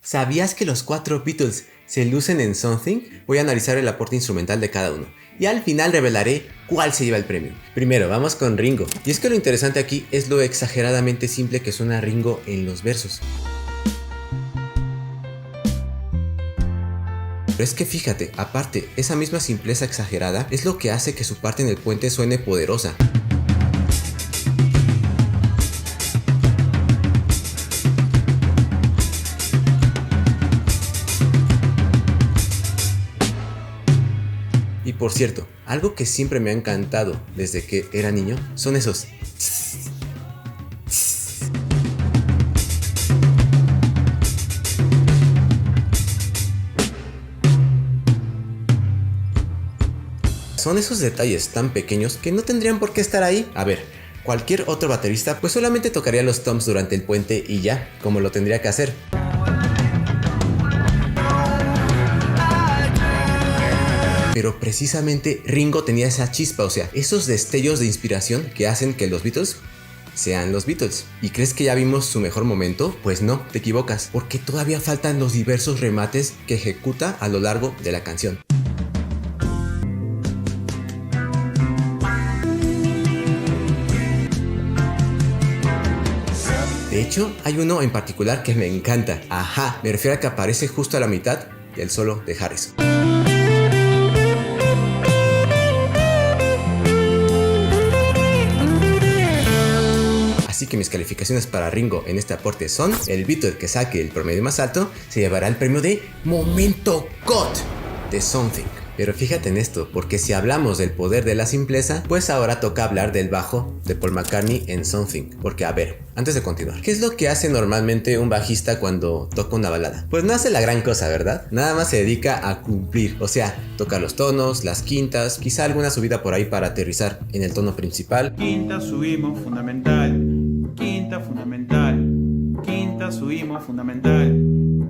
¿Sabías que los 4 Beatles se lucen en Something? Voy a analizar el aporte instrumental de cada uno y al final revelaré cuál se lleva el premio. Primero, vamos con Ringo. Y es que lo interesante aquí es lo exageradamente simple que suena Ringo en los versos. Pero es que fíjate, aparte, esa misma simpleza exagerada es lo que hace que su parte en el puente suene poderosa. Y por cierto, algo que siempre me ha encantado desde que era niño son esos son esos detalles tan pequeños que no tendrían por qué estar ahí. A ver, cualquier otro baterista pues solamente tocaría los toms durante el puente y ya, como lo tendría que hacer. Pero precisamente Ringo tenía esa chispa, o sea, esos destellos de inspiración que hacen que los Beatles sean los Beatles. ¿Y crees que ya vimos su mejor momento? Pues no, te equivocas, porque todavía faltan los diversos remates que ejecuta a lo largo de la canción. De hecho, hay uno en particular que me encanta. Ajá, me refiero a que aparece justo a la mitad del solo de Harrison. Así que mis calificaciones para Ringo en este aporte son: el Beatle que saque el promedio más alto se llevará el premio de Momento God de Something. Pero fíjate en esto, porque si hablamos del poder de la simpleza, pues ahora toca hablar del bajo de Paul McCartney en Something. Porque a ver, antes de continuar, ¿qué es lo que hace normalmente un bajista cuando toca una balada? Pues no hace la gran cosa, ¿verdad? Nada más se dedica a cumplir, o sea, toca los tonos, las quintas, quizá alguna subida por ahí para aterrizar en el tono principal. Quinta subimos fundamental, quinta fundamental, quinta subimos fundamental,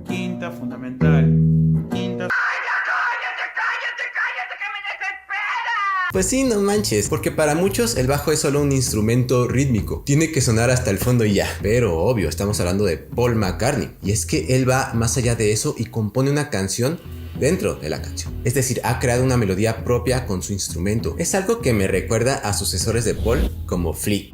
quinta fundamental, quinta... Pues sí, no manches, porque para muchos el bajo es solo un instrumento rítmico, tiene que sonar hasta el fondo y ya. Pero obvio, estamos hablando de Paul McCartney, y es que él va más allá de eso y compone una canción dentro de la canción. Es decir, ha creado una melodía propia con su instrumento. Es algo que me recuerda a sucesores de Paul como Flea.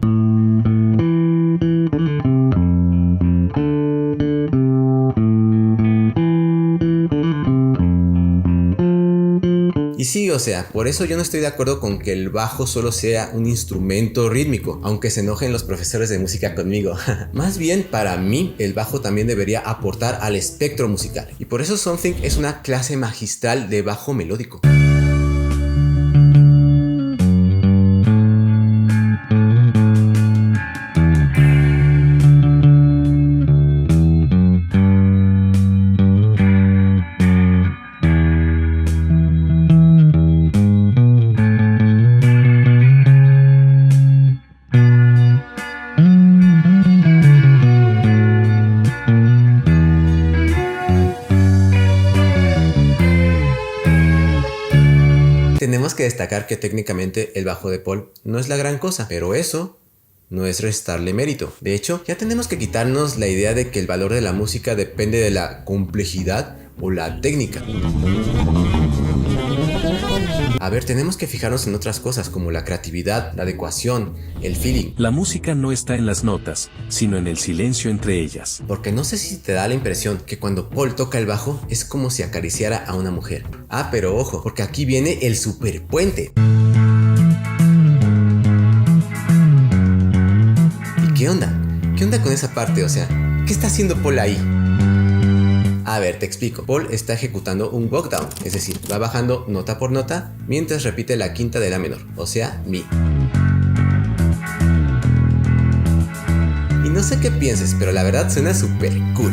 Y sí, o sea, por eso yo no estoy de acuerdo con que el bajo solo sea un instrumento rítmico, aunque se enojen los profesores de música conmigo. Más bien, para mí, el bajo también debería aportar al espectro musical. Y por eso Something es una clase magistral de bajo melódico. Tenemos que destacar que técnicamente el bajo de Paul no es la gran cosa, pero eso no es restarle mérito. De hecho, ya tenemos que quitarnos la idea de que el valor de la música depende de la complejidad o la técnica. A ver, tenemos que fijarnos en otras cosas como la creatividad, la adecuación, el feeling. La música no está en las notas, sino en el silencio entre ellas. Porque no sé si te da la impresión que cuando Paul toca el bajo es como si acariciara a una mujer. Ah, pero ojo, porque aquí viene el superpuente. ¿Y qué onda? ¿Qué onda con esa parte? O sea, ¿qué está haciendo Paul ahí? A ver, te explico. Paul está ejecutando un walk down, es decir, va bajando nota por nota mientras repite la quinta de la menor, o sea, mi. Y no sé qué pienses, pero la verdad suena súper cool.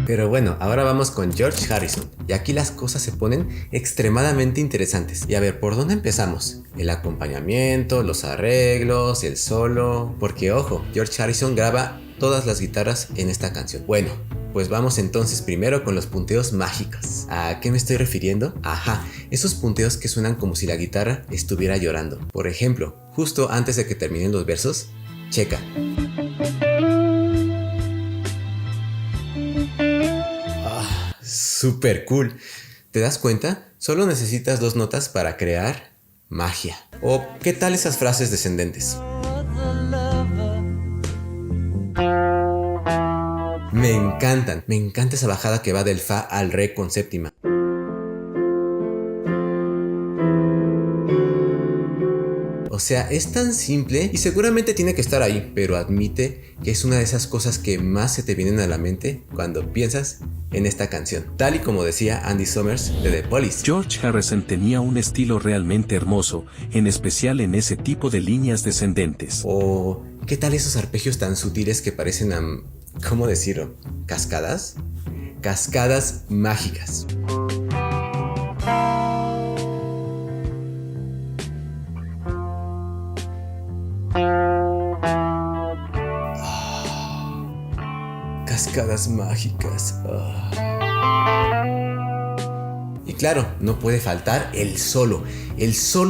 Pero bueno, ahora vamos con George Harrison, y aquí las cosas se ponen extremadamente interesantes. Y a ver, ¿por dónde empezamos? El acompañamiento, los arreglos, el solo... Porque ojo, George Harrison graba todas las guitarras en esta canción. Bueno, pues vamos entonces primero con los punteos mágicos. ¿A qué me estoy refiriendo? Ajá, esos punteos que suenan como si la guitarra estuviera llorando. Por ejemplo, justo antes de que terminen los versos, checa. súper cool. ¿Te das cuenta? Solo necesitas 2 notas para crear magia. ¿O qué tal esas frases descendentes? Me encantan. Me encanta esa bajada que va del fa al re con séptima. O sea, es tan simple y seguramente tiene que estar ahí, pero admite que es una de esas cosas que más se te vienen a la mente cuando piensas en esta canción. Tal y como decía Andy Summers de The Police. George Harrison tenía un estilo realmente hermoso, en especial en ese tipo de líneas descendentes. O, ¿qué tal esos arpegios tan sutiles que parecen a... ¿cómo decirlo? ¿Cascadas? Cascadas mágicas. Cascadas mágicas. Y claro, no puede faltar el solo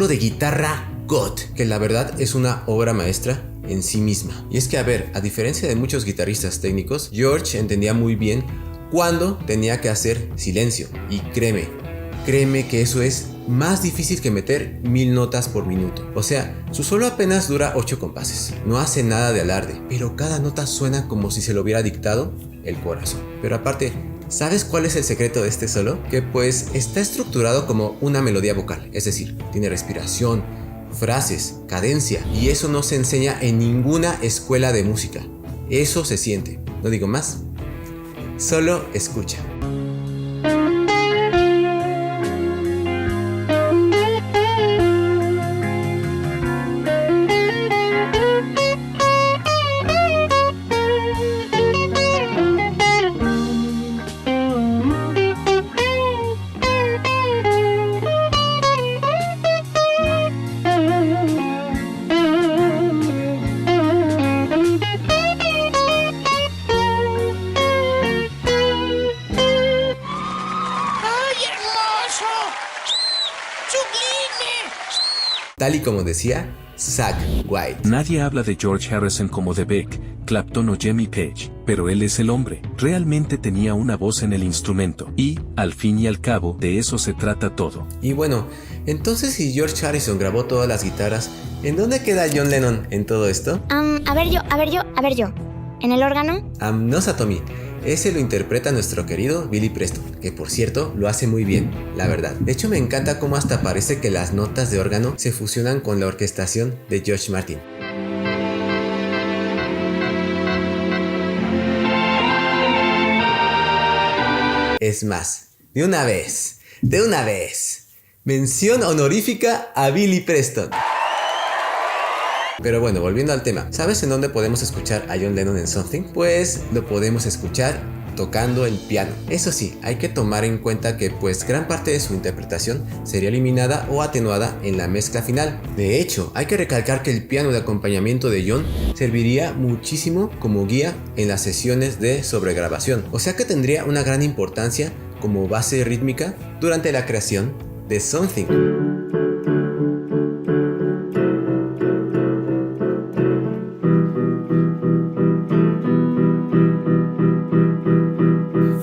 de guitarra God, que la verdad es una obra maestra en sí misma. Y es que, a ver, a diferencia de muchos guitarristas técnicos, George entendía muy bien cuándo tenía que hacer silencio. Y créeme que eso es más difícil que meter 1000 notas por minuto. O sea, su solo apenas dura 8 compases. No hace nada de alarde, pero cada nota suena como si se lo hubiera dictado el corazón. Pero aparte, ¿sabes cuál es el secreto de este solo? Que pues está estructurado como una melodía vocal. Es decir, tiene respiración, frases, cadencia. Y eso no se enseña en ninguna escuela de música. Eso se siente. No digo más. Solo escucha. Tal y como decía Zakk Wylde. Nadie habla de George Harrison como de Beck, Clapton o Jimmy Page, pero él es el hombre. Realmente tenía una voz en el instrumento y, al fin y al cabo, de eso se trata todo. Y bueno, entonces si George Harrison grabó todas las guitarras, ¿en dónde queda John Lennon en todo esto? A ver yo. ¿En el órgano? No, Satomi. Ese lo interpreta nuestro querido Billy Preston, que por cierto lo hace muy bien, la verdad. De hecho me encanta cómo hasta parece que las notas de órgano se fusionan con la orquestación de George Martin. Es más, de una vez, mención honorífica a Billy Preston. Pero bueno, volviendo al tema, ¿sabes en dónde podemos escuchar a John Lennon en Something? Pues lo podemos escuchar tocando el piano. Eso sí, hay que tomar en cuenta que pues gran parte de su interpretación sería eliminada o atenuada en la mezcla final. De hecho, hay que recalcar que el piano de acompañamiento de John serviría muchísimo como guía en las sesiones de sobregrabación. O sea que tendría una gran importancia como base rítmica durante la creación de Something.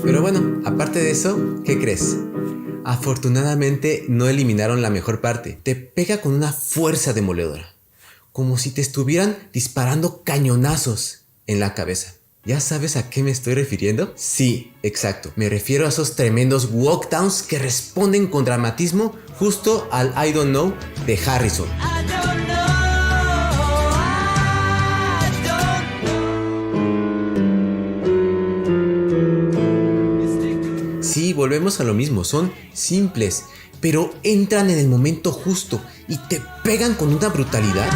Pero bueno, aparte de eso, ¿qué crees? Afortunadamente no eliminaron la mejor parte. Te pega con una fuerza demoledora, como si te estuvieran disparando cañonazos en la cabeza. ¿Ya sabes a qué me estoy refiriendo? Sí, exacto. Me refiero a esos tremendos walkdowns que responden con dramatismo justo al I Don't Know de Harrison. Sí, volvemos a lo mismo, son simples, pero entran en el momento justo y te pegan con una brutalidad.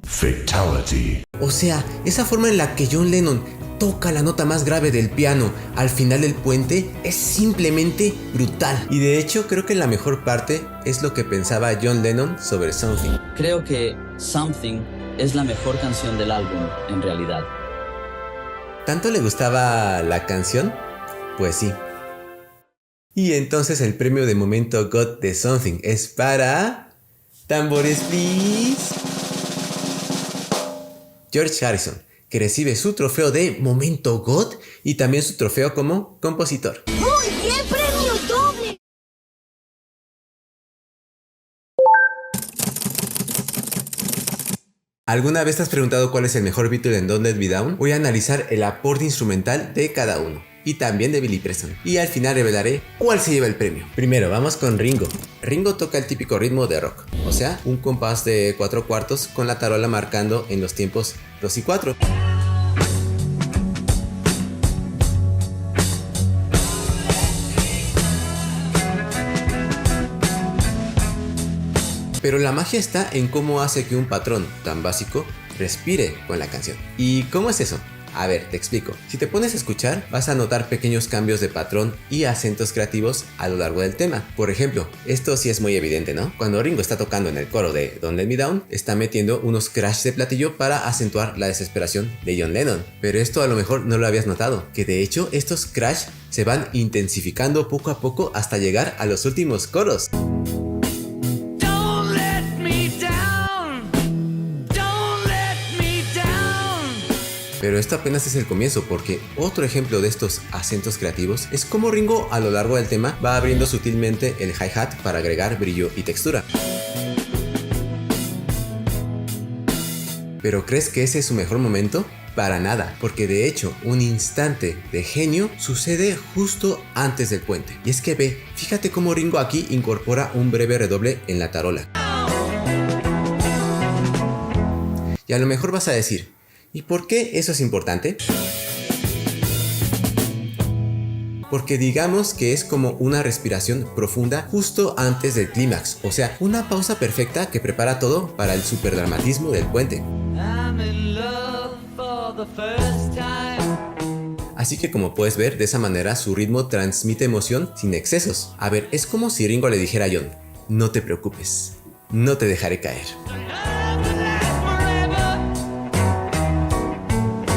Fatality. O sea, esa forma en la que John Lennon toca la nota más grave del piano al final del puente es simplemente brutal. Y de hecho creo que la mejor parte es lo que pensaba John Lennon sobre Something. Creo que Something es la mejor canción del álbum, en realidad. ¿Tanto le gustaba la canción? Pues sí. Y entonces el premio de momento God de Something es para... ¡Tambores, please! George Harrison, que recibe su trofeo de Momento God y también su trofeo como compositor. ¡Muy bien, premio doble! ¿Alguna vez te has preguntado cuál es el mejor Beatle en Don't Let Me Down? Voy a analizar el aporte instrumental de cada uno, y también de Billy Preston, y al final revelaré cuál se lleva el premio. Primero vamos con Ringo. Ringo toca el típico ritmo de rock, o sea, un compás de 4/4 con la tarola marcando en los tiempos 2 y 4. Pero la magia está en cómo hace que un patrón tan básico respire con la canción. ¿Y cómo es eso? A ver, te explico. Si te pones a escuchar, vas a notar pequeños cambios de patrón y acentos creativos a lo largo del tema. Por ejemplo, esto sí es muy evidente, ¿no? Cuando Ringo está tocando en el coro de Don't Let Me Down, está metiendo unos crash de platillo para acentuar la desesperación de John Lennon. Pero esto a lo mejor no lo habías notado, que de hecho estos crash se van intensificando poco a poco hasta llegar a los últimos coros. Pero esto apenas es el comienzo, porque otro ejemplo de estos acentos creativos es cómo Ringo a lo largo del tema va abriendo sutilmente el hi-hat para agregar brillo y textura. ¿Pero crees que ese es su mejor momento? Para nada, porque de hecho un instante de genio sucede justo antes del puente. Y es que fíjate cómo Ringo aquí incorpora un breve redoble en la tarola. Y a lo mejor vas a decir, ¿y por qué eso es importante? Porque digamos que es como una respiración profunda justo antes del clímax, o sea, una pausa perfecta que prepara todo para el superdramatismo del puente. Así que como puedes ver, de esa manera su ritmo transmite emoción sin excesos. A ver, es como si Ringo le dijera a John, no te preocupes, no te dejaré caer.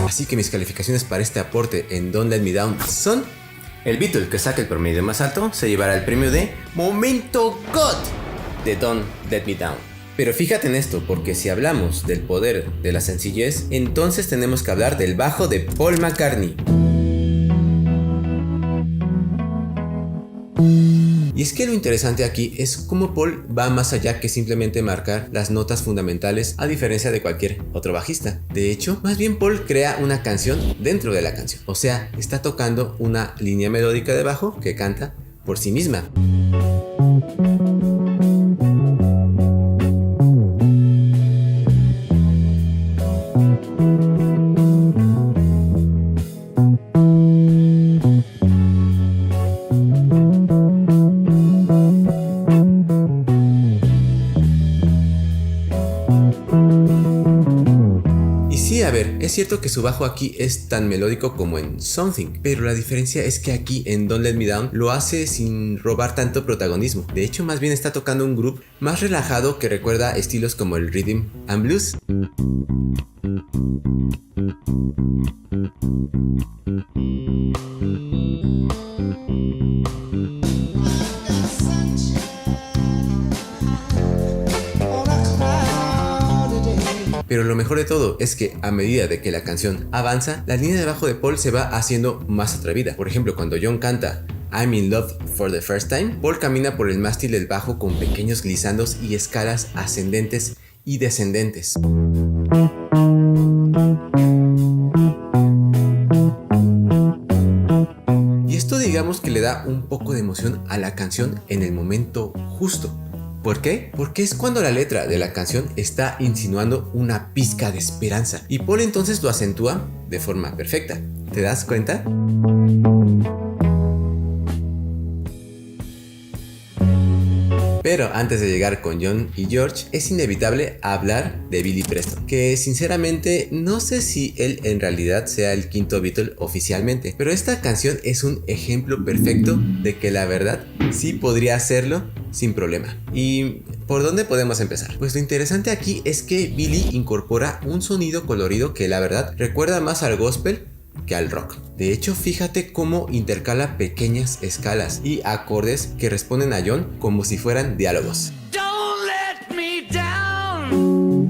Así que mis calificaciones para este aporte en Don't Let Me Down son: el Beatle que saque el promedio más alto se llevará el premio de Momento God de Don't Let Me Down. Pero fíjate en esto, porque si hablamos del poder de la sencillez, entonces tenemos que hablar del bajo de Paul McCartney. Y es que lo interesante aquí es cómo Paul va más allá que simplemente marcar las notas fundamentales, a diferencia de cualquier otro bajista. De hecho, más bien Paul crea una canción dentro de la canción. O sea, está tocando una línea melódica de bajo que canta por sí misma. Es cierto que su bajo aquí es tan melódico como en Something, pero la diferencia es que aquí en Don't Let Me Down lo hace sin robar tanto protagonismo. De hecho, más bien está tocando un groove más relajado que recuerda estilos como el rhythm and blues. Pero lo mejor de todo es que a medida de que la canción avanza, la línea de bajo de Paul se va haciendo más atrevida. Por ejemplo, cuando John canta I'm in love for the first time, Paul camina por el mástil del bajo con pequeños glisandos y escalas ascendentes y descendentes. Y esto digamos que le da un poco de emoción a la canción en el momento justo. ¿Por qué? Porque es cuando la letra de la canción está insinuando una pizca de esperanza y Paul entonces lo acentúa de forma perfecta. ¿Te das cuenta? Pero antes de llegar con John y George, es inevitable hablar de Billy Preston, que sinceramente no sé si él en realidad sea el quinto Beatle oficialmente, pero esta canción es un ejemplo perfecto de que la verdad sí podría hacerlo sin problema. ¿Y por dónde podemos empezar? Pues lo interesante aquí es que Billy incorpora un sonido colorido que la verdad recuerda más al gospel que al rock. De hecho, fíjate cómo intercala pequeñas escalas y acordes que responden a John como si fueran diálogos. Don't let me down.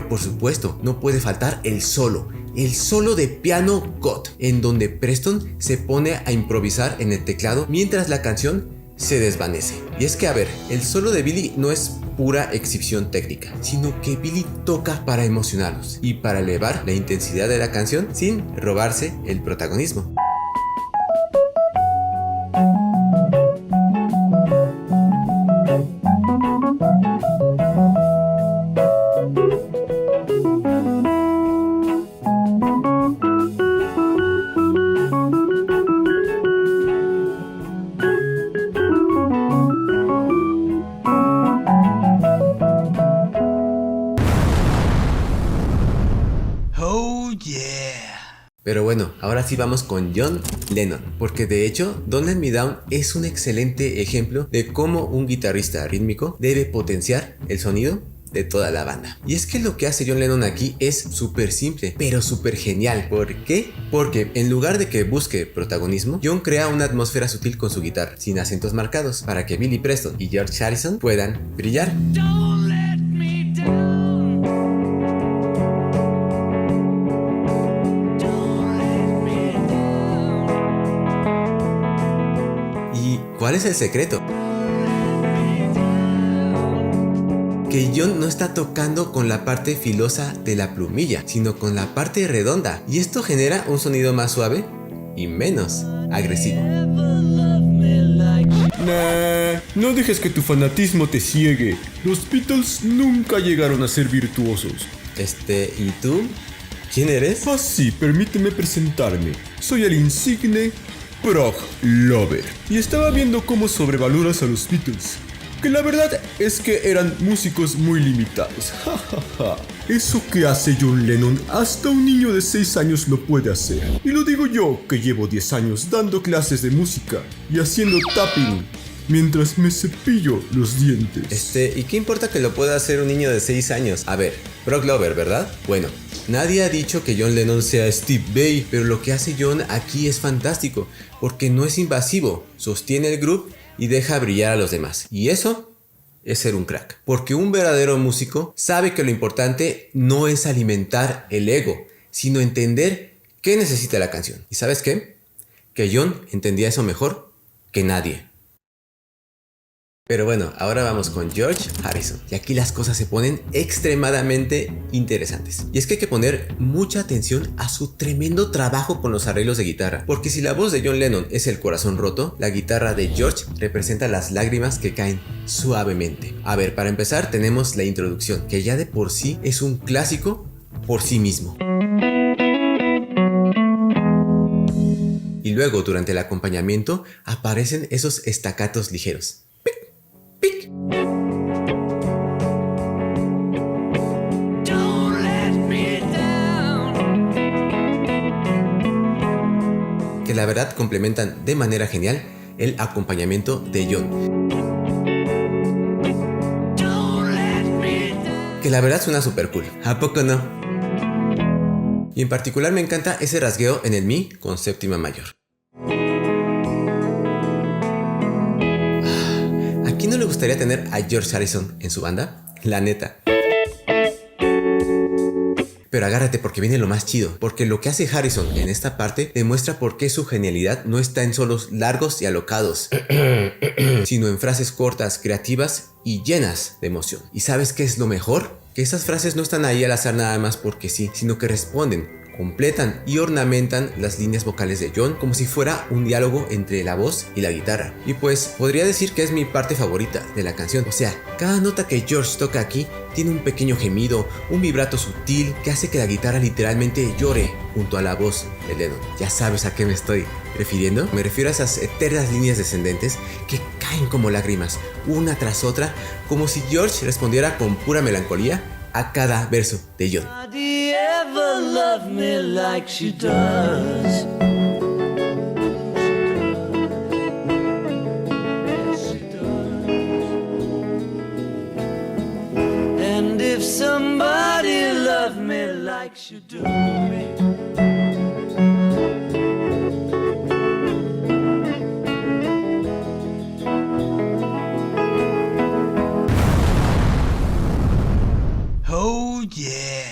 Pero por supuesto, no puede faltar el solo de piano God, en donde Preston se pone a improvisar en el teclado mientras la canción se desvanece. Y es que, a ver, el solo de Billy no es pura exhibición técnica, sino que Billy toca para emocionarlos y para elevar la intensidad de la canción sin robarse el protagonismo. Pero bueno, ahora sí vamos con John Lennon, porque de hecho Don't Let Me Down es un excelente ejemplo de cómo un guitarrista rítmico debe potenciar el sonido de toda la banda. Y es que lo que hace John Lennon aquí es súper simple, pero súper genial. ¿Por qué? Porque en lugar de que busque protagonismo, John crea una atmósfera sutil con su guitarra, sin acentos marcados, para que Billy Preston y George Harrison puedan brillar. ¿Cuál es el secreto? Que John no está tocando con la parte filosa de la plumilla, sino con la parte redonda, y esto genera un sonido más suave y menos agresivo. Nah, no dejes que tu fanatismo te ciegue. Los Beatles nunca llegaron a ser virtuosos. ¿Y tú? ¿Quién eres? Ah, sí, permíteme presentarme. Soy el insigne Prog Lover. Y estaba viendo cómo sobrevaloras a los Beatles. Que la verdad es que eran músicos muy limitados. Eso que hace John Lennon, hasta un niño de 6 años lo puede hacer. Y lo digo yo, que llevo 10 años dando clases de música y haciendo tapping mientras me cepillo los dientes. ¿Y qué importa que lo pueda hacer un niño de 6 años? A ver, Prog Lover, ¿verdad? Bueno, nadie ha dicho que John Lennon sea Steve Vai, pero lo que hace John aquí es fantástico, porque no es invasivo, sostiene el groove y deja brillar a los demás. Y eso es ser un crack, porque un verdadero músico sabe que lo importante no es alimentar el ego, sino entender qué necesita la canción. ¿Y sabes qué? Que John entendía eso mejor que nadie. Pero bueno, ahora vamos con George Harrison. Y aquí las cosas se ponen extremadamente interesantes. Y es que hay que poner mucha atención a su tremendo trabajo con los arreglos de guitarra. Porque si la voz de John Lennon es el corazón roto, la guitarra de George representa las lágrimas que caen suavemente. A ver, para empezar tenemos la introducción, que ya de por sí es un clásico por sí mismo. Y luego, durante el acompañamiento, aparecen esos estacatos ligeros. ¡Pic! Que la verdad complementan de manera genial el acompañamiento de John. Que la verdad suena super cool, ¿a poco no? Y en particular me encanta ese rasgueo en el mi con séptima mayor. ¿A quién no le gustaría tener a George Harrison en su banda? La neta. Pero agárrate porque viene lo más chido, porque lo que hace Harrison en esta parte demuestra por qué su genialidad no está en solos largos y alocados, sino en frases cortas, creativas y llenas de emoción. ¿Y sabes qué es lo mejor? Que esas frases no están ahí al azar nada más porque sí, sino que responden, completan y ornamentan las líneas vocales de John como si fuera un diálogo entre la voz y la guitarra. Y pues podría decir que es mi parte favorita de la canción. O sea, cada nota que George toca aquí tiene un pequeño gemido, un vibrato sutil que hace que la guitarra literalmente llore junto a la voz de Lennon. ¿Ya sabes a qué me estoy refiriendo? Me refiero a esas eternas líneas descendentes que caen como lágrimas, una tras otra, como si George respondiera con pura melancolía a cada verso de John. Love me like she does. Yes, she does. And if somebody loved me like she do me, oh yeah.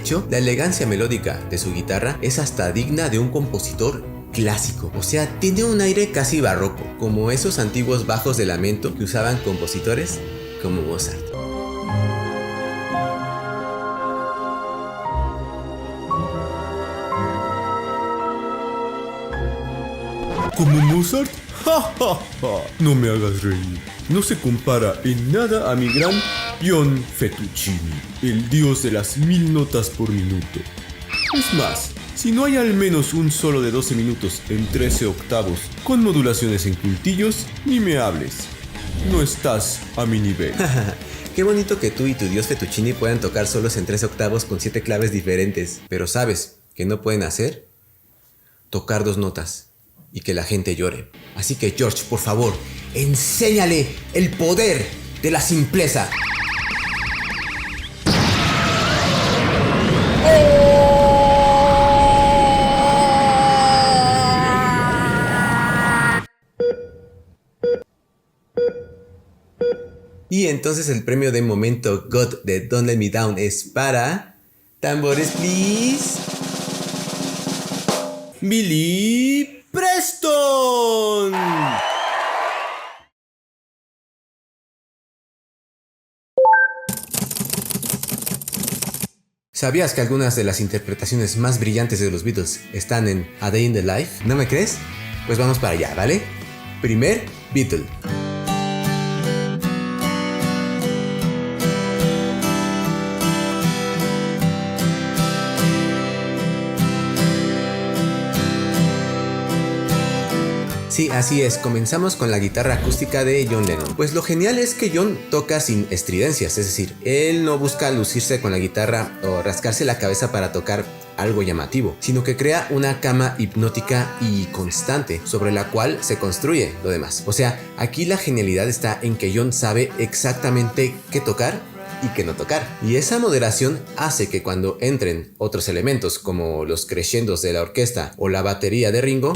hecho, la elegancia melódica de su guitarra es hasta digna de un compositor clásico. O sea, tiene un aire casi barroco, como esos antiguos bajos de lamento que usaban compositores como Mozart. ¿Como Mozart? ¡Ja, ja, ja! No me hagas reír. No se compara en nada a mi gran John Fettuccini, el dios de las 1000 notas por minuto. Es más, si no hay al menos un solo de 12 minutos en 13 octavos con modulaciones en quintillos, ni me hables. No estás a mi nivel. Qué bonito que tú y tu dios Fettuccini puedan tocar solos en 3 octavos con 7 claves diferentes. Pero ¿sabes qué no pueden hacer? Tocar 2 notas y que la gente llore. Así que George, por favor, enséñale el poder de la simpleza. Y entonces el premio de momento God de Don't Let Me Down es para... Tambores, please. Billy Preston. ¿Sabías que algunas de las interpretaciones más brillantes de los Beatles están en A Day in the Life? ¿No me crees? Pues vamos para allá, ¿vale? Primer Beatle. Sí, así es, comenzamos con la guitarra acústica de John Lennon. Pues lo genial es que John toca sin estridencias, es decir, él no busca lucirse con la guitarra o rascarse la cabeza para tocar algo llamativo, sino que crea una cama hipnótica y constante sobre la cual se construye lo demás. O sea, aquí la genialidad está en que John sabe exactamente qué tocar y qué no tocar. Y esa moderación hace que cuando entren otros elementos como los crescendos de la orquesta o la batería de Ringo,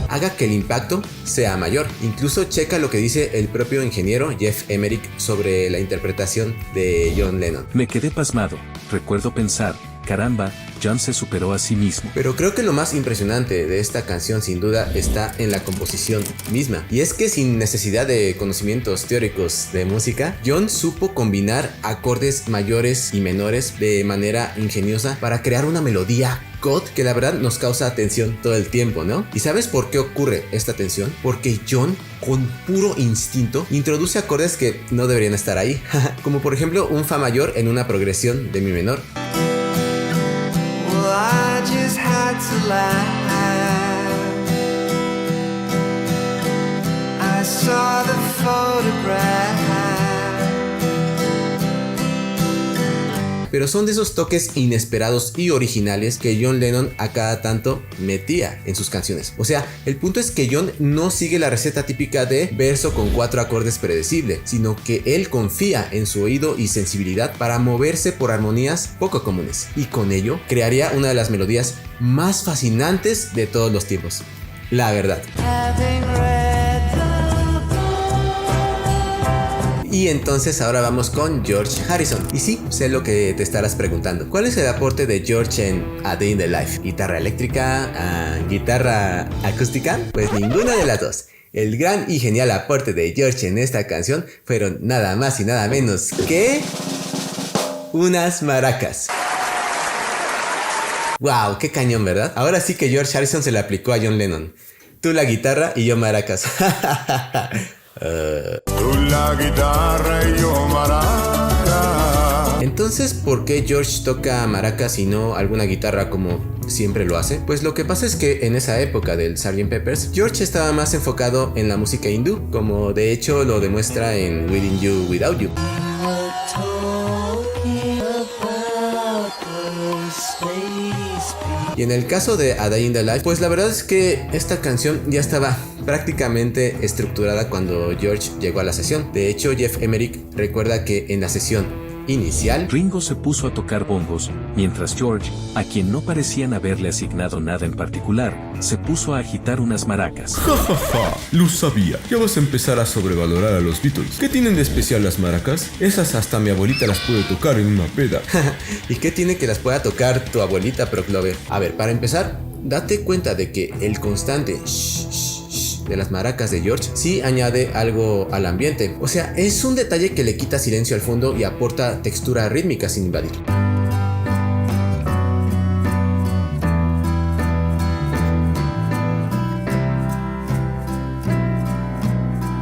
haga que el impacto sea mayor. Incluso checa lo que dice el propio ingeniero Geoff Emerick sobre la interpretación de John Lennon. Me quedé pasmado. Recuerdo pensar, caramba, John se superó a sí mismo. Pero creo que lo más impresionante de esta canción sin duda está en la composición misma. Y es que sin necesidad de conocimientos teóricos de música, John supo combinar acordes mayores y menores de manera ingeniosa para crear una melodía God que la verdad nos causa tensión todo el tiempo, ¿no? ¿Y sabes por qué ocurre esta tensión? Porque John, con puro instinto, introduce acordes que no deberían estar ahí. Como por ejemplo un Fa mayor en una progresión de Mi menor. Well, I just had to laugh. I saw the photograph. Pero son de esos toques inesperados y originales que John Lennon a cada tanto metía en sus canciones. O sea, el punto es que John no sigue la receta típica de verso con 4 acordes predecible, sino que él confía en su oído y sensibilidad para moverse por armonías poco comunes. Y con ello crearía una de las melodías más fascinantes de todos los tiempos. La verdad. Y entonces ahora vamos con George Harrison. Y sí, sé lo que te estarás preguntando. ¿Cuál es el aporte de George en A Day in the Life? ¿Guitarra eléctrica? ¿Guitarra acústica? Pues ninguna de las dos. El gran y genial aporte de George en esta canción fueron nada más y nada menos que... unas maracas. ¡Wow! ¡Qué cañón!, ¿verdad? Ahora sí que George Harrison se le aplicó a John Lennon. Tú la guitarra y yo maracas. Tú la guitarra y yo maraca. Entonces, ¿por qué George toca maracas y no alguna guitarra como siempre lo hace? Pues lo que pasa es que en esa época del Sgt. Pepper's, George estaba más enfocado en la música hindú, como de hecho lo demuestra en Within You, Without You. Y en el caso de A Day in the Life, pues la verdad es que esta canción ya estaba prácticamente estructurada cuando George llegó a la sesión. De hecho, Geoff Emerick recuerda que en la sesión inicial, Ringo se puso a tocar bongos, mientras George, a quien no parecían haberle asignado nada en particular, se puso a agitar unas maracas. Ja, ja, ja, lo sabía. Ya vas a empezar a sobrevalorar a los Beatles. ¿Qué tienen de especial las maracas? Esas hasta mi abuelita las puede tocar en una peda. ¿Y qué tiene que las pueda tocar tu abuelita, Proc Lover? A ver, para empezar, date cuenta de que el constante shh, shh, shh de las maracas de George sí añade algo al ambiente. O sea, es un detalle que le quita silencio al fondo y aporta textura rítmica sin invadir.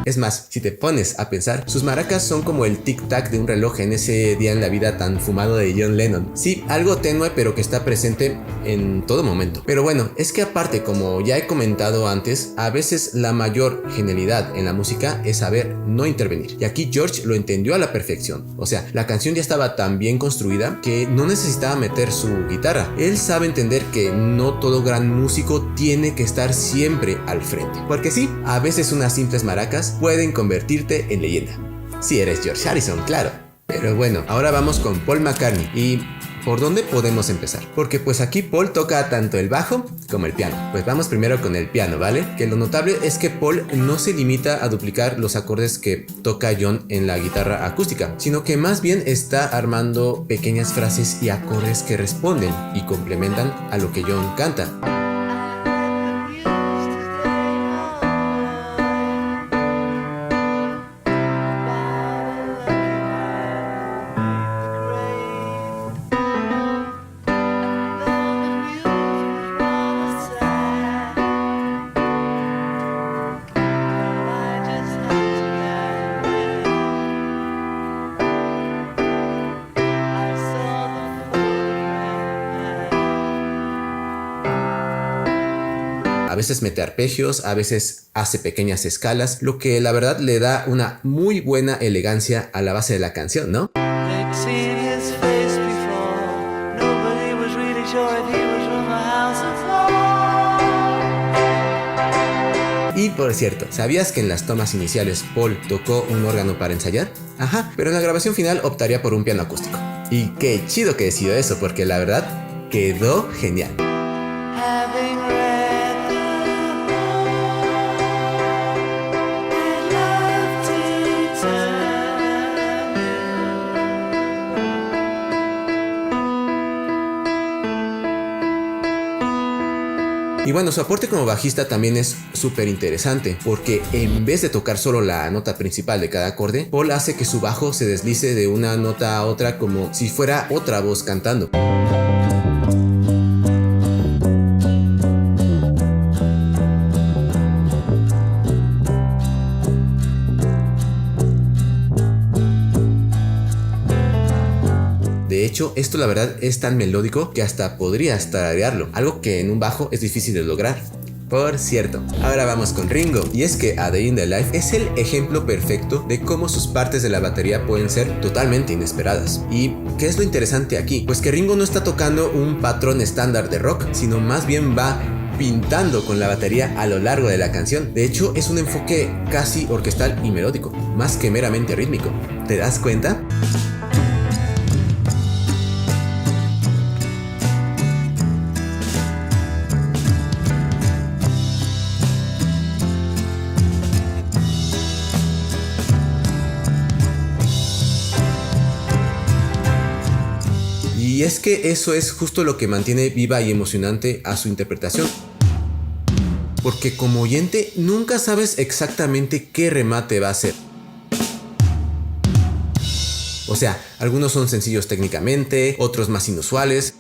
Es más, si te pones a pensar, sus maracas son como el tic-tac de un reloj en ese día en la vida tan fumado de John Lennon. Sí, algo tenue pero que está presente en todo momento. Pero bueno, es que aparte, como ya he comentado antes, a veces la mayor genialidad en la música es saber no intervenir. Y aquí George lo entendió a la perfección. O sea, la canción ya estaba tan bien construida que no necesitaba meter su guitarra. Él sabe entender que no todo gran músico tiene que estar siempre al frente. Porque sí, a veces unas simples maracas pueden convertirte en leyenda. Si eres George Harrison, claro. Pero bueno, ahora vamos con Paul McCartney. ¿Y por dónde podemos empezar? Porque pues aquí Paul toca tanto el bajo como el piano. Pues vamos primero con el piano, ¿vale? Que lo notable es que Paul no se limita a duplicar los acordes que toca John en la guitarra acústica, sino que más bien está armando pequeñas frases y acordes que responden y complementan a lo que John canta. A veces mete arpegios, a veces hace pequeñas escalas, lo que la verdad le da una muy buena elegancia a la base de la canción, ¿no? Y por cierto, ¿sabías que en las tomas iniciales Paul tocó un órgano para ensayar? Ajá, pero en la grabación final optaría por un piano acústico. Y qué chido que decidió eso, porque la verdad quedó genial. Y bueno, su aporte como bajista también es súper interesante, porque en vez de tocar solo la nota principal de cada acorde, Paul hace que su bajo se deslice de una nota a otra como si fuera otra voz cantando. De hecho, esto la verdad es tan melódico que hasta podrías tararearlo, algo que en un bajo es difícil de lograr. Por cierto, ahora vamos con Ringo, y es que A Day in the Life es el ejemplo perfecto de cómo sus partes de la batería pueden ser totalmente inesperadas. ¿Y qué es lo interesante aquí? Pues que Ringo no está tocando un patrón estándar de rock, sino más bien va pintando con la batería a lo largo de la canción. De hecho, es un enfoque casi orquestal y melódico, más que meramente rítmico. ¿Te das cuenta? Y es que eso es justo lo que mantiene viva y emocionante a su interpretación. Porque como oyente nunca sabes exactamente qué remate va a ser. O sea, algunos son sencillos técnicamente, otros más inusuales.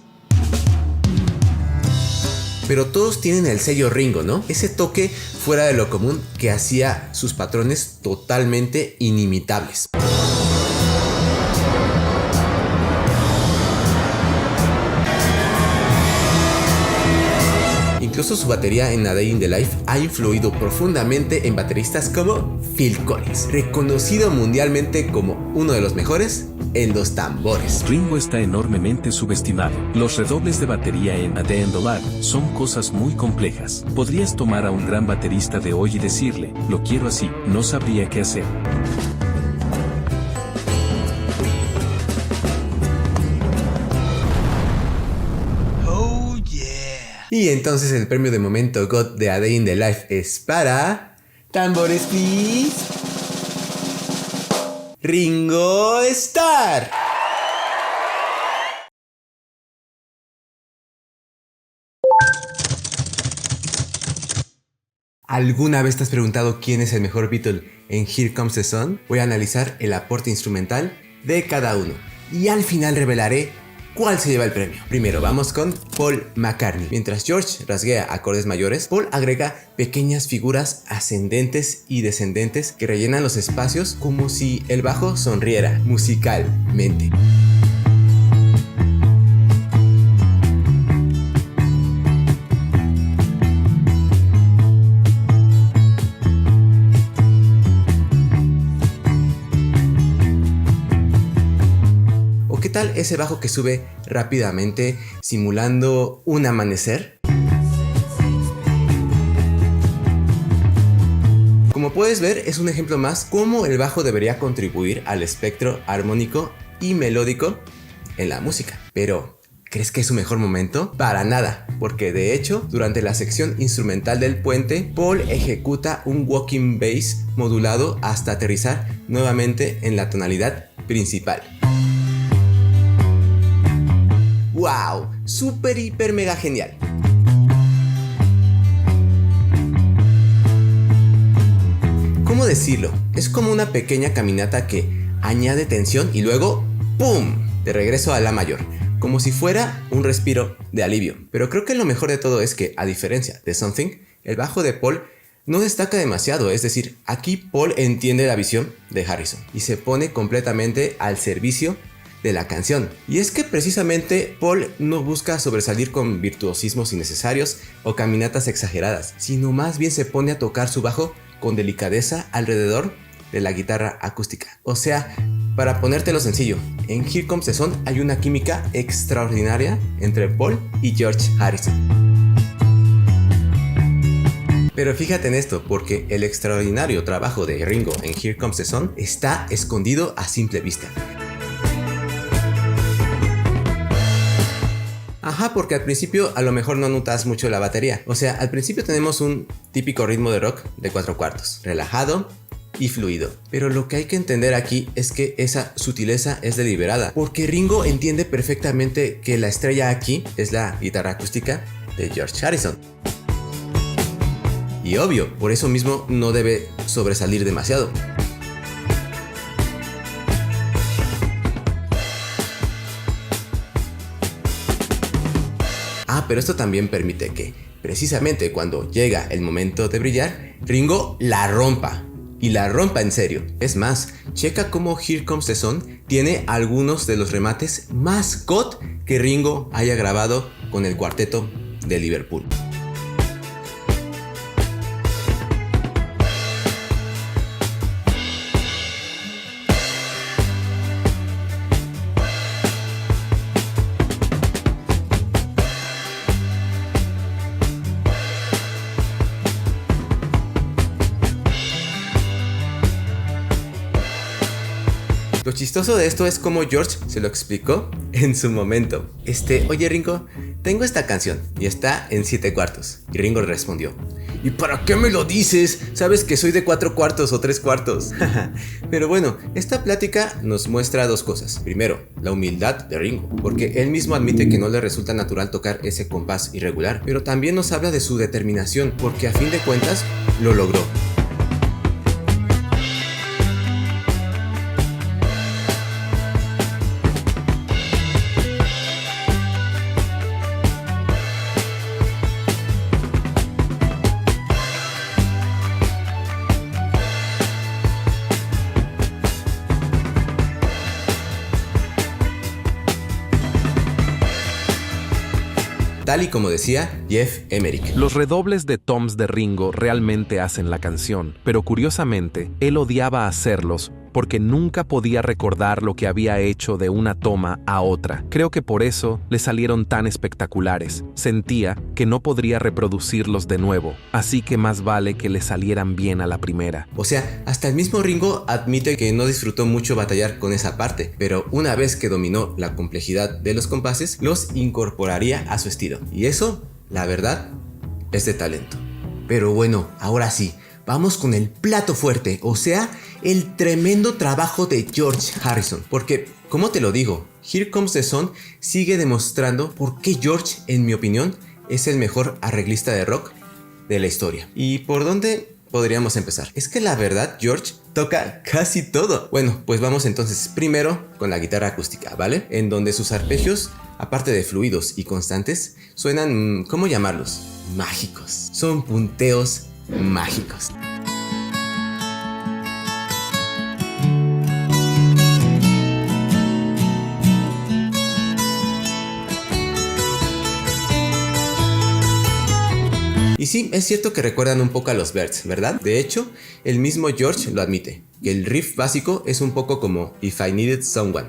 Pero todos tienen el sello Ringo, ¿no? Ese toque fuera de lo común que hacía sus patrones totalmente inimitables. Incluso su batería en A Day in the Life ha influido profundamente en bateristas como Phil Collins, reconocido mundialmente como uno de los mejores en los tambores. Ringo está enormemente subestimado. Los redobles de batería en A Day in the Life son cosas muy complejas. Podrías tomar a un gran baterista de hoy y decirle, lo quiero así, no sabría qué hacer. Y entonces el premio de momento GOT de A Day in the Life es para... ¡Tambores, please! ¡Ringo Starr! ¿Alguna vez te has preguntado quién es el mejor Beatle en Here Comes the Sun? Voy a analizar el aporte instrumental de cada uno y al final revelaré cuál se lleva el premio. Primero vamos con Paul McCartney. Mientras George rasguea acordes mayores, Paul agrega pequeñas figuras ascendentes y descendentes que rellenan los espacios como si el bajo sonriera musicalmente. ¿Qué tal ese bajo que sube rápidamente simulando un amanecer? Como puedes ver, es un ejemplo más cómo el bajo debería contribuir al espectro armónico y melódico en la música. Pero, ¿crees que es su mejor momento? Para nada, porque de hecho, durante la sección instrumental del puente, Paul ejecuta un walking bass modulado hasta aterrizar nuevamente en la tonalidad principal. ¡Wow! ¡Súper, hiper, mega genial! ¿Cómo decirlo? Es como una pequeña caminata que añade tensión y luego ¡pum! De regreso a la mayor, como si fuera un respiro de alivio. Pero creo que lo mejor de todo es que, a diferencia de Something, el bajo de Paul no destaca demasiado, es decir, aquí Paul entiende la visión de Harrison y se pone completamente al servicio de la canción. Y es que precisamente Paul no busca sobresalir con virtuosismos innecesarios o caminatas exageradas, sino más bien se pone a tocar su bajo con delicadeza alrededor de la guitarra acústica. O sea, para ponértelo sencillo, en Here Comes the Sun hay una química extraordinaria entre Paul y George Harrison. Pero fíjate en esto, porque el extraordinario trabajo de Ringo en Here Comes the Sun está escondido a simple vista. Ajá, porque al principio a lo mejor no notas mucho la batería. O sea, al principio tenemos un típico ritmo de rock de 4/4, relajado y fluido. Pero lo que hay que entender aquí es que esa sutileza es deliberada, porque Ringo entiende perfectamente que la estrella aquí es la guitarra acústica de George Harrison. Y obvio, por eso mismo no debe sobresalir demasiado. Pero esto también permite que, precisamente cuando llega el momento de brillar, Ringo la rompa. Y la rompa en serio. Es más, checa cómo Here Comes the Sun tiene algunos de los remates más GOT que Ringo haya grabado con el cuarteto de Liverpool. Lo chistoso de esto es como George se lo explicó en su momento. Oye Ringo, tengo esta canción y está en 7/4. Y Ringo respondió: ¿y para qué me lo dices? Sabes que soy de 4/4 o 3/4. Pero bueno, esta plática nos muestra dos cosas. Primero, la humildad de Ringo, porque él mismo admite que no le resulta natural tocar ese compás irregular. Pero también nos habla de su determinación, porque a fin de cuentas lo logró. Tal y como decía Jeff Emerick. Los redobles de toms de Ringo realmente hacen la canción, pero curiosamente, él odiaba hacerlos porque nunca podía recordar lo que había hecho de una toma a otra. Creo que por eso le salieron tan espectaculares. Sentía que no podría reproducirlos de nuevo, así que más vale que le salieran bien a la primera. O sea, hasta el mismo Ringo admite que no disfrutó mucho batallar con esa parte, pero una vez que dominó la complejidad de los compases, los incorporaría a su estilo. Y eso la verdad, es de talento. Pero bueno, ahora sí, vamos con el plato fuerte, o sea, el tremendo trabajo de George Harrison. Porque, como te lo digo, Here Comes the Sun sigue demostrando por qué George, en mi opinión, es el mejor arreglista de rock de la historia. ¿Y por dónde podríamos empezar? Es que la verdad, George toca casi todo. Bueno, pues vamos entonces primero con la guitarra acústica, ¿vale? En donde sus arpegios, aparte de fluidos y constantes, suenan, ¿cómo llamarlos? Mágicos. Son punteos mágicos. Y sí, es cierto que recuerdan un poco a los Byrds, ¿verdad? De hecho, el mismo George lo admite, que el riff básico es un poco como If I Needed Someone.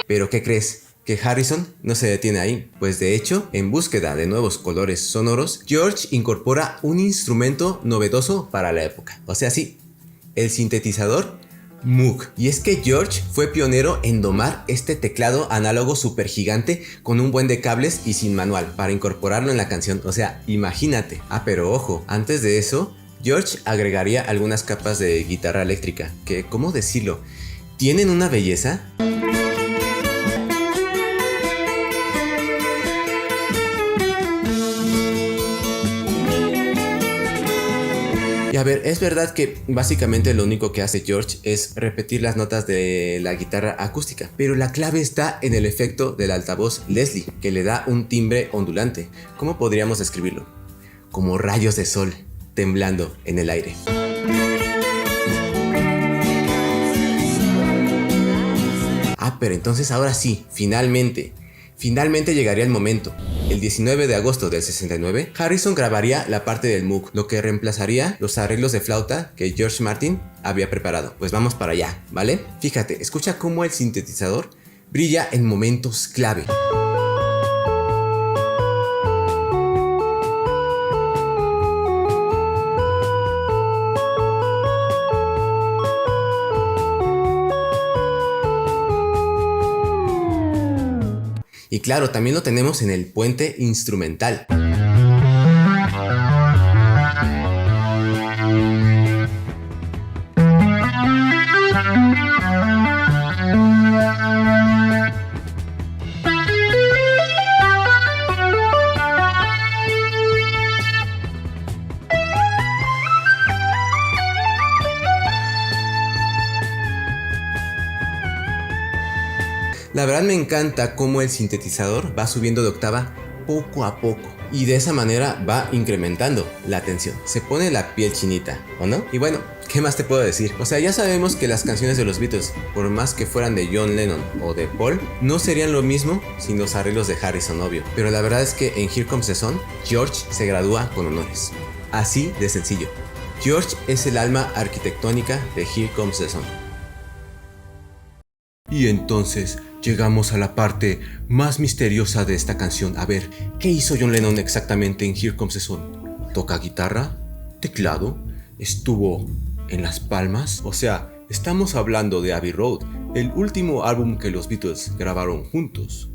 ¿Pero qué crees? Que Harrison no se detiene ahí, pues de hecho, en búsqueda de nuevos colores sonoros, George incorpora un instrumento novedoso para la época. O sea, sí, el sintetizador Moog. Y es que George fue pionero en domar este teclado análogo super gigante con un buen de cables y sin manual para incorporarlo en la canción. O sea, imagínate. Ah, pero ojo, antes de eso, George agregaría algunas capas de guitarra eléctrica que, ¿cómo decirlo?, tienen una belleza. Y a ver, es verdad que básicamente lo único que hace George es repetir las notas de la guitarra acústica, pero la clave está en el efecto del altavoz Leslie, que le da un timbre ondulante. ¿Cómo podríamos describirlo? Como rayos de sol temblando en el aire. Ah, pero entonces ahora sí, finalmente llegaría el momento. El 19 de agosto del 69, Harrison grabaría la parte del Moog, lo que reemplazaría los arreglos de flauta que George Martin había preparado. Pues vamos para allá, ¿vale? Fíjate, escucha cómo el sintetizador brilla en momentos clave. Y claro, también lo tenemos en el puente instrumental. La verdad me encanta cómo el sintetizador va subiendo de octava poco a poco y de esa manera va incrementando la tensión. Se pone la piel chinita, ¿o no? Y bueno, ¿qué más te puedo decir? O sea, ya sabemos que las canciones de los Beatles, por más que fueran de John Lennon o de Paul, no serían lo mismo sin los arreglos de Harrison, obvio. Pero la verdad es que en Here Comes the Sun, George se gradúa con honores. Así de sencillo. George es el alma arquitectónica de Here Comes the Sun. Y entonces llegamos a la parte más misteriosa de esta canción. A ver, ¿qué hizo John Lennon exactamente en Here Comes the Sun? ¿Toca guitarra? ¿Teclado? ¿Estuvo en las palmas? O sea, estamos hablando de Abbey Road, el último álbum que los Beatles grabaron juntos.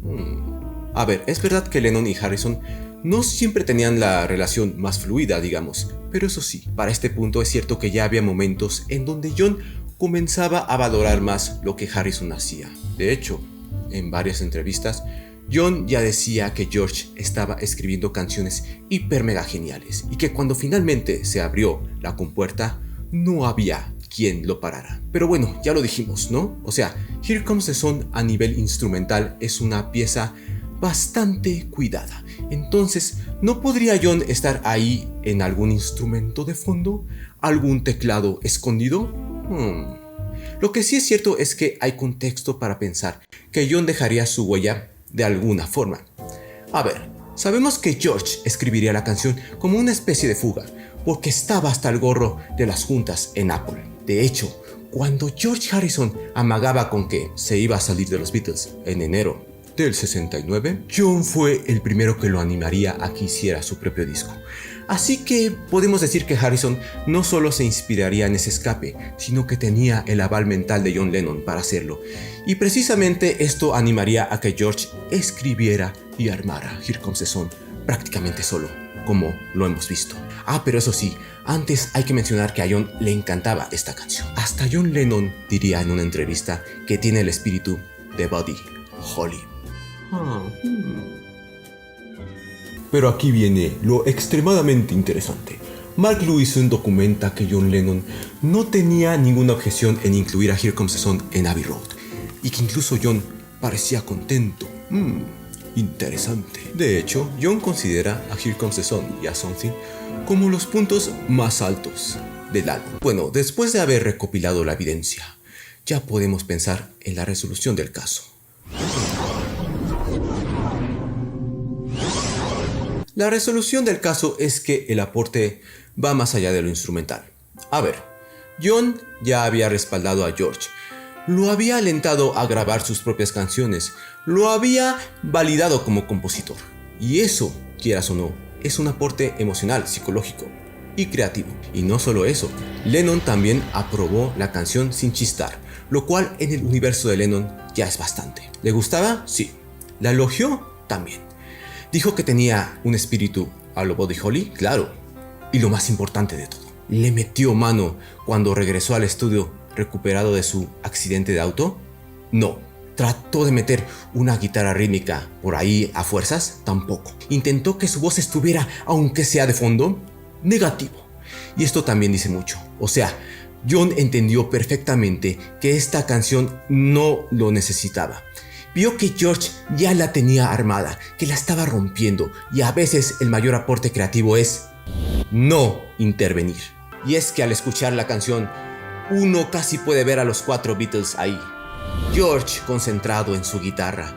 A ver, es verdad que Lennon y Harrison no siempre tenían la relación más fluida, digamos, pero eso sí, para este punto es cierto que ya había momentos en donde John comenzaba a valorar más lo que Harrison hacía. De hecho, en varias entrevistas, John ya decía que George estaba escribiendo canciones hiper mega geniales y que cuando finalmente se abrió la compuerta, no había quien lo parara. Pero bueno, ya lo dijimos, ¿no? O sea, Here Comes the Sun a nivel instrumental es una pieza bastante cuidada. Entonces, ¿no podría John estar ahí en algún instrumento de fondo? ¿Algún teclado escondido? Lo que sí es cierto es que hay contexto para pensar que John dejaría su huella de alguna forma. A ver, sabemos que George escribiría la canción como una especie de fuga, porque estaba hasta el gorro de las juntas en Apple. De hecho, cuando George Harrison amagaba con que se iba a salir de los Beatles en enero del 69, John fue el primero que lo animaría a que hiciera su propio disco. Así que podemos decir que Harrison no solo se inspiraría en ese escape, sino que tenía el aval mental de John Lennon para hacerlo. Y precisamente esto animaría a que George escribiera y armara Here Comes the Sun prácticamente solo, como lo hemos visto. Pero eso sí, antes hay que mencionar que a John le encantaba esta canción. Hasta John Lennon diría en una entrevista que tiene el espíritu de Buddy Holly. Pero aquí viene lo extremadamente interesante. Mark Lewisohn documenta que John Lennon no tenía ninguna objeción en incluir a Here Comes the Sun en Abbey Road, y que incluso John parecía contento. Interesante. De hecho, John considera a Here Comes the Sun y a Something como los puntos más altos del álbum. Bueno, después de haber recopilado la evidencia, ya podemos pensar en la resolución del caso. La resolución del caso es que el aporte va más allá de lo instrumental. A ver, John ya había respaldado a George, lo había alentado a grabar sus propias canciones, lo había validado como compositor. Y eso, quieras o no, es un aporte emocional, psicológico y creativo. Y no solo eso, Lennon también aprobó la canción sin chistar, lo cual en el universo de Lennon ya es bastante. ¿Le gustaba? Sí. ¿La elogió? También. Dijo que tenía un espíritu a lo Buddy Holly, claro. Y lo más importante de todo, le metió mano cuando regresó al estudio recuperado de su accidente de auto. No. ¿Trató de meter una guitarra rítmica por ahí a fuerzas? Tampoco. ¿Intentó que su voz estuviera, aunque sea de fondo? Negativo. Y esto también dice mucho. O sea, John entendió perfectamente que esta canción no lo necesitaba. Vio que George ya la tenía armada, que la estaba rompiendo, y a veces el mayor aporte creativo es no intervenir. Y es que al escuchar la canción, uno casi puede ver a los 4 Beatles ahí. George concentrado en su guitarra,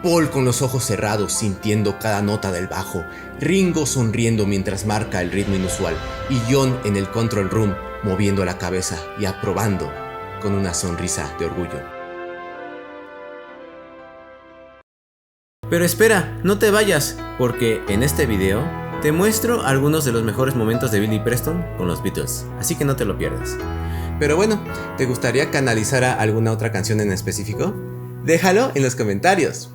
Paul con los ojos cerrados sintiendo cada nota del bajo, Ringo sonriendo mientras marca el ritmo inusual y John en el control room moviendo la cabeza y aprobando con una sonrisa de orgullo. Pero espera, no te vayas, porque en este video te muestro algunos de los mejores momentos de Billy Preston con los Beatles, así que no te lo pierdas. Pero bueno, ¿te gustaría que analizara alguna otra canción en específico? Déjalo en los comentarios.